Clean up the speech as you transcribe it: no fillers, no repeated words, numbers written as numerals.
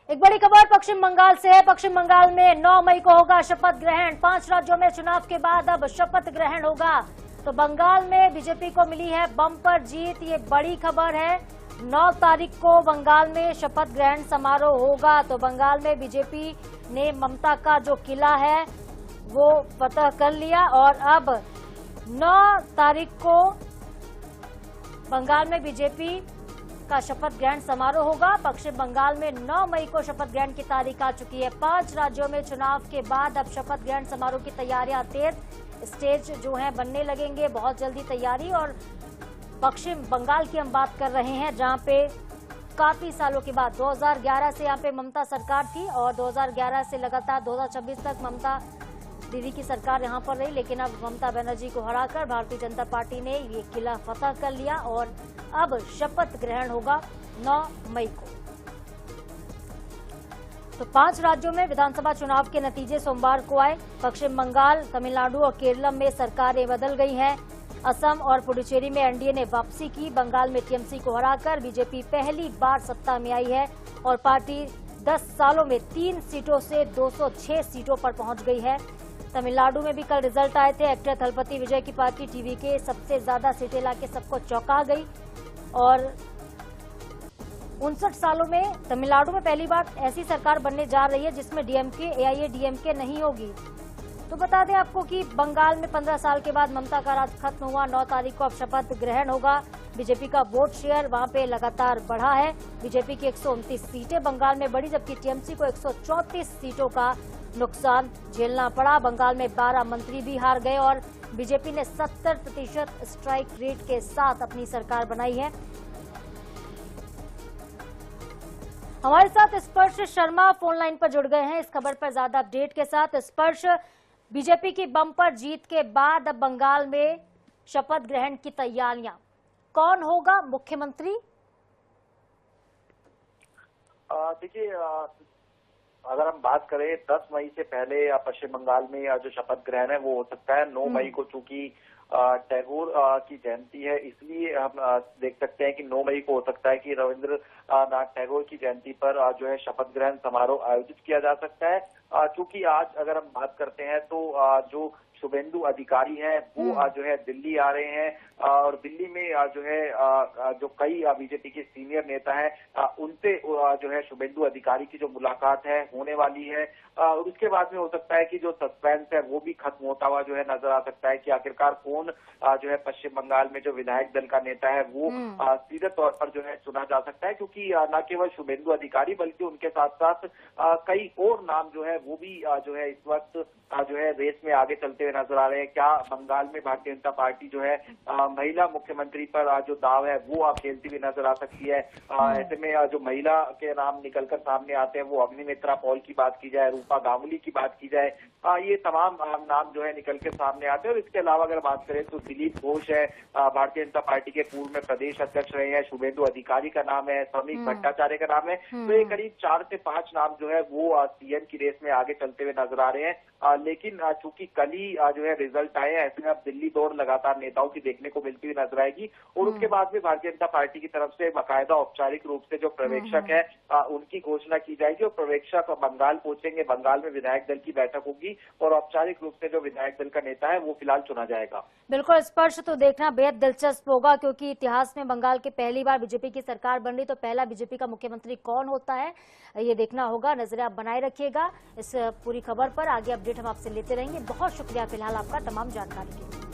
एक बड़ी खबर पश्चिम बंगाल से है। पश्चिम बंगाल में 9 मई को होगा शपथ ग्रहण। 5 राज्यों में चुनाव के बाद अब शपथ ग्रहण होगा। तो बंगाल में बीजेपी को मिली है बम्पर जीत, ये बड़ी खबर है। 9 तारीख को बंगाल में शपथ ग्रहण समारोह होगा। तो बंगाल में बीजेपी ने ममता का जो किला है वो फतह कर लिया और अब 9 तारीख को बंगाल में बीजेपी का शपथ ग्रहण समारोह होगा। पश्चिम बंगाल में 9 मई को शपथ ग्रहण की तारीख आ चुकी है। 5 राज्यों में चुनाव के बाद अब शपथ ग्रहण समारोह की तैयारियां तेज, स्टेज जो है बनने लगेंगे बहुत जल्दी तैयारी। और पश्चिम बंगाल की हम बात कर रहे हैं जहां पे काफी सालों के बाद 2011 से यहां पे ममता सरकार थी और 2011 से लगातार 2026 तक ममता दीदी की सरकार यहां पर रही, लेकिन अब ममता बनर्जी को हराकर भारतीय जनता पार्टी ने ये किला फतह कर लिया और अब शपथ ग्रहण होगा 9 मई को। तो 5 राज्यों में विधानसभा चुनाव के नतीजे सोमवार को आए। पश्चिम बंगाल, तमिलनाडु और केरल में सरकारें बदल गई हैं। असम और पुडुचेरी में एनडीए ने वापसी की। बंगाल में टीएमसी को हराकर बीजेपी पहली बार सत्ता में आई है और पार्टी 10 सालों में 3 सीटों से 206 सीटों पर पहुंच गई है। तमिलनाडु में भी कल रिजल्ट आए थे। एक्टर थलपति विजय की पार्टी टीवी के सबसे ज्यादा सीटें लाके सबको चौंका गई और 59 सालों में तमिलनाडु में पहली बार ऐसी सरकार बनने जा रही है जिसमें डीएमके एआईएडीएमके नहीं होगी। तो बता दें आपको कि बंगाल में 15 साल के बाद ममता का राज खत्म हुआ। 9 तारीख को अब शपथ ग्रहण होगा। बीजेपी का वोट शेयर वहां पे लगातार बढ़ा है। बीजेपी की 129 सीटें बंगाल में बढ़ी, जबकि टीएमसी को 134 सीटों का नुकसान झेलना पड़ा। बंगाल में 12 मंत्री भी हार गए और बीजेपी ने 70% स्ट्राइक रेट के साथ अपनी सरकार बनाई है। हमारे साथ स्पर्श शर्मा फोन लाइन पर जुड़ गए हैं इस खबर पर ज्यादा अपडेट के साथ। स्पर्श, बीजेपी की बम्पर जीत के बाद अब बंगाल में शपथ ग्रहण की तैयारियां, कौन होगा मुख्यमंत्री? देखिए, अगर हम बात करें 10 मई से पहले पश्चिम बंगाल में जो शपथ ग्रहण है वो हो सकता है। 9 मई को चूंकि टैगोर की जयंती है, इसलिए हम देख सकते हैं कि 9 मई को हो सकता है कि रविंद्रनाथ टैगोर की जयंती पर जो है शपथ ग्रहण समारोह आयोजित किया जा सकता है। चूंकि आज अगर हम बात करते हैं तो जो शुभेंदु अधिकारी हैं वो जो है दिल्ली आ रहे हैं और दिल्ली में जो है जो कई बीजेपी के सीनियर नेता हैं उनसे जो है शुभेंदु अधिकारी की जो मुलाकात है होने वाली है। और उसके बाद में हो सकता है कि जो सस्पेंस है वो भी खत्म होता हुआ जो है नजर आ सकता है कि आखिरकार कौन जो है पश्चिम बंगाल में जो विधायक दल का नेता है वो सीधे तौर पर जो है चुना जा सकता है, क्योंकि न केवल शुभेंदु अधिकारी बल्कि उनके साथ साथ कई और नाम जो है वो भी जो है इस वक्त जो है रेस में आगे चलते हुए नजर आ रहे हैं। क्या बंगाल में भारतीय जनता पार्टी जो है महिला मुख्यमंत्री पर जो दाव है वो आप खेलती हुई नजर आ सकती है। ऐसे में जो महिला के नाम निकलकर सामने आते हैं वो अग्निमित्रा पॉल की बात की जाए, रूपा गांगुली की बात की जाए, ये तमाम नाम जो है निकल के सामने आते हैं। और इसके अलावा अगर बात करें तो दिलीप घोष है, भारतीय जनता पार्टी के पूर्व में प्रदेश अध्यक्ष रहे हैं, शुभेंदु अधिकारी का नाम है, श्रमिक भट्टाचार्य का नाम है। तो ये करीब 4 से 5 नाम जो है वो सीएम की रेस में आगे चलते हुए नजर आ रहे हैं। लेकिन चूंकि कल ही जो है रिजल्ट आए हैं, ऐसे में अब दिल्ली दौड़ लगातार नेताओं की देखने को मिलती हुई नजर आएगी। और उसके बाद में भारतीय जनता पार्टी की तरफ से बाकायदा औपचारिक रूप से जो पर्यवेक्षक है उनकी घोषणा की जाएगी और पर्यवेक्षक बंगाल पहुंचेंगे। बंगाल में विधायक दल की बैठक होगी और औपचारिक रूप से जो विधायक दल का नेता है वो फिलहाल चुना जाएगा। बिल्कुल स्पर्श, तो देखना बेहद दिलचस्प होगा क्योंकि इतिहास में बंगाल के पहली बार बीजेपी की सरकार बन रही, तो पहला बीजेपी का मुख्यमंत्री कौन होता है ये देखना होगा। नजरें आप बनाए रखिएगा इस पूरी खबर पर, आगे अपडेट हम आपसे लेते रहेंगे। बहुत शुक्रिया फिलहाल आपका तमाम जानकारी के लिए।